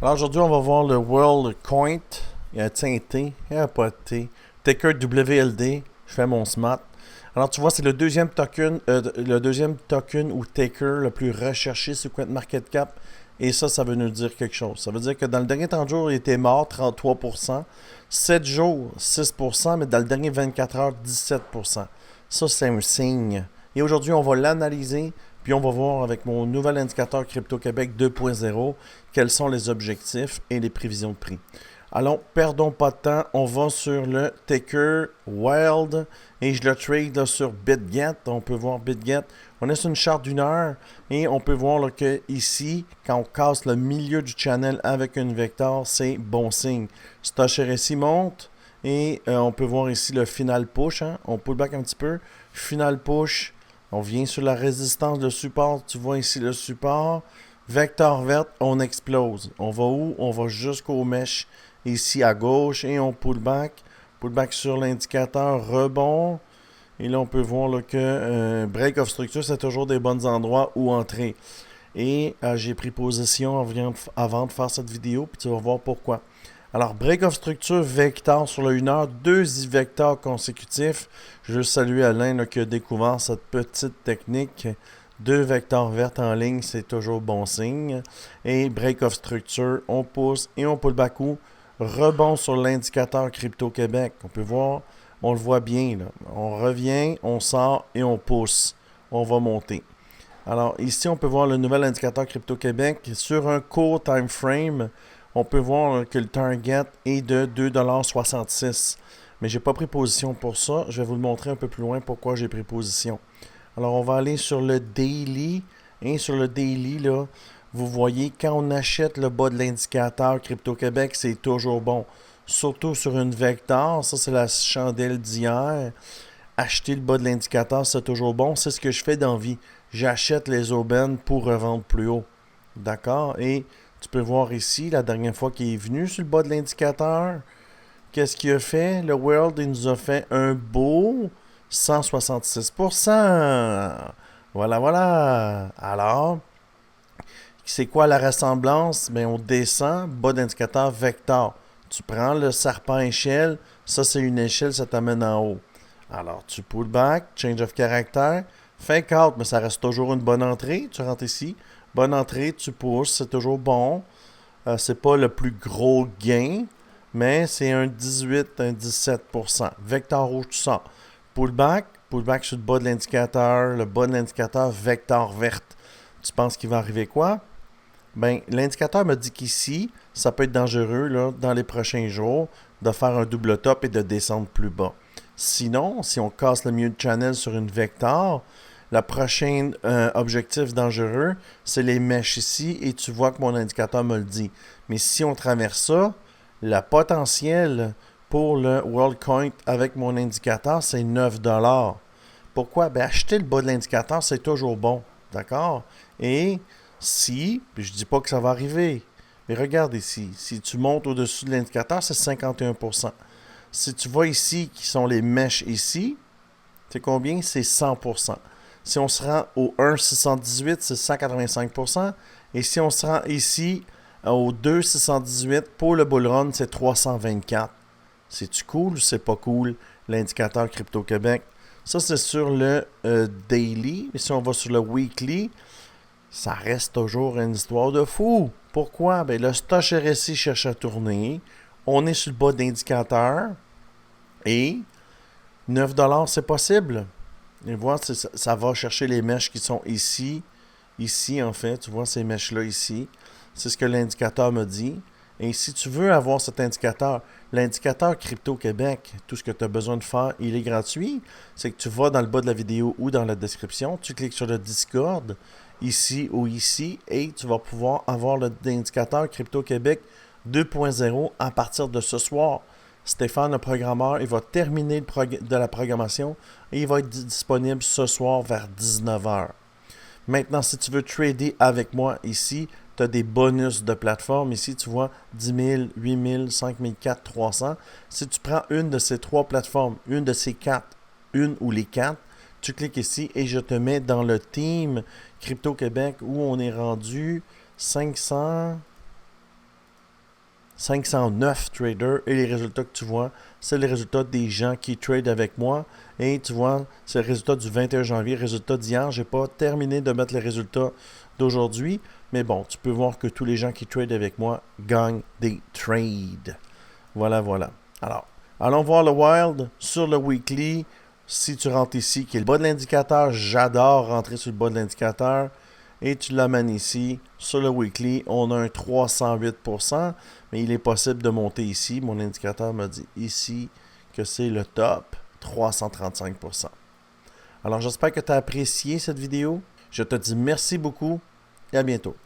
Alors aujourd'hui, on va voir le World Coin. Il y a un T, il n'y a pas de T. Ticker WLD. Je fais mon smart. Alors tu vois, c'est le deuxième token ou ticker le plus recherché sur CoinMarketCap. Et ça veut nous dire quelque chose. Ça veut dire que dans le dernier 30 jours, il était mort, 33%. 7 jours, 6%, mais dans le dernier 24 heures, 17%. Ça, c'est un signe. Et aujourd'hui, on va l'analyser, puis on va voir avec mon nouvel indicateur Crypto Québec 2.0 quels sont les objectifs et les prévisions de prix. Allons, perdons pas de temps, on va sur le ticker Wild et je le trade là, sur BitGet. On peut voir BitGet. On est sur une charte d'une heure et on peut voir là, que ici, quand on casse le milieu du channel avec une vecteur, c'est bon signe. Stochastic monte et on peut voir ici le final push. Hein. On pull back un petit peu. Final push. On vient sur la résistance de support. Tu vois ici le support. Vecteur verte, on explose. On va où? On va jusqu'au mèche ici à gauche et on pull back. Pull back sur l'indicateur rebond. Et là, on peut voir là, que break of structure, c'est toujours des bons endroits où entrer. Et j'ai pris position avant de faire cette vidéo, puis tu vas voir pourquoi. Alors, break of structure vecteur sur le 1 heure, deux vecteurs consécutifs. Je veux saluer Alain là, qui a découvert cette petite technique. Deux vecteurs verts en ligne, c'est toujours bon signe. Et break of structure, on pousse et on pull back où? Rebond sur l'indicateur Crypto Québec. On peut voir, on le voit bien. Là. On revient, on sort et on pousse. On va monter. Alors ici, on peut voir le nouvel indicateur Crypto Québec. Sur un court time frame, on peut voir que le target est de 2,66$. Mais je n'ai pas pris position pour ça. Je vais vous le montrer un peu plus loin pourquoi j'ai pris position. Alors, on va aller sur le daily. Et sur le daily, là, vous voyez, quand on achète le bas de l'indicateur Crypto-Québec, c'est toujours bon. Surtout sur une vecteur. Ça, c'est la chandelle d'hier. Acheter le bas de l'indicateur, c'est toujours bon. C'est ce que je fais dans la vie. J'achète les aubaines pour revendre plus haut. D'accord? Et tu peux voir ici, la dernière fois qu'il est venu sur le bas de l'indicateur, qu'est-ce qu'il a fait? Le World, il nous a fait un beau 166%. Voilà, voilà. Alors, c'est quoi la ressemblance? Bien, on descend, bas d'indicateur vecteur. Tu prends le serpent échelle, ça c'est une échelle, ça t'amène en haut. Alors, tu pull back, change of character, fake out, mais ça reste toujours une bonne entrée. Tu rentres ici, bonne entrée, tu pousses, c'est toujours bon. C'est pas le plus gros gain, mais c'est un 18, un 17%. Vecteur rouge, tu sors. Pullback sur le bas de l'indicateur, le bas de l'indicateur, vecteur verte. Tu penses qu'il va arriver quoi? Ben, l'indicateur me dit qu'ici, ça peut être dangereux là, dans les prochains jours de faire un double top et de descendre plus bas. Sinon, si on casse le milieu de channel sur une vecteur, le prochain objectif dangereux, c'est les mèches ici et tu vois que mon indicateur me le dit. Mais si on traverse ça, le potentiel pour le WorldCoin avec mon indicateur, c'est 9$. Pourquoi? Ben, acheter le bas de l'indicateur, c'est toujours bon. D'accord? Et si, puis je dis pas que ça va arriver, mais regarde ici, si tu montes au-dessus de l'indicateur, c'est 51%. Si tu vois ici, qui sont les mèches ici, c'est combien? C'est 100%. Si on se rend au 1,618, c'est 185%. Et si on se rend ici au 2,618, pour le bull run, c'est 324. C'est-tu cool ou c'est pas cool? L'indicateur Crypto Québec. Ça, c'est sur le daily. Mais si on va sur le weekly, ça reste toujours une histoire de fou. Pourquoi? Ben, le stock RSI cherche à tourner. On est sur le bas d'indicateur. Et 9$, c'est possible. Et voir, ça va chercher les mèches qui sont ici. Ici, en fait. Tu vois ces mèches-là ici. C'est ce que l'indicateur me dit. Et si tu veux avoir cet indicateur, l'indicateur Crypto Québec, tout ce que tu as besoin de faire, il est gratuit. C'est que tu vas dans le bas de la vidéo ou dans la description, tu cliques sur le Discord, ici ou ici, et tu vas pouvoir avoir l'indicateur Crypto Québec 2.0 à partir de ce soir. Stéphane, le programmeur, il va terminer de la programmation et il va être disponible ce soir vers 19h. Maintenant, si tu veux trader avec moi ici, tu as des bonus de plateforme. Ici, tu vois 10 000, 8 000, 5 400, 300. Si tu prends une de ces trois plateformes, une de ces quatre, une ou les quatre, tu cliques ici et je te mets dans le team Crypto Québec où on est rendu 500. 509 traders et les résultats que tu vois, c'est les résultats des gens qui tradent avec moi. Et tu vois, c'est le résultat du 21 janvier, résultat d'hier. Je n'ai pas terminé de mettre les résultats d'aujourd'hui, mais bon, tu peux voir que tous les gens qui tradent avec moi gagnent des trades. Voilà, voilà. Alors, allons voir le Wild sur le weekly. Si tu rentres ici, qui est le bas de l'indicateur, j'adore rentrer sur le bas de l'indicateur. Et tu l'amènes ici, sur le weekly, on a un 308%, mais il est possible de monter ici. Mon indicateur m'a dit ici que c'est le top, 335%. Alors j'espère que tu as apprécié cette vidéo. Je te dis merci beaucoup et à bientôt.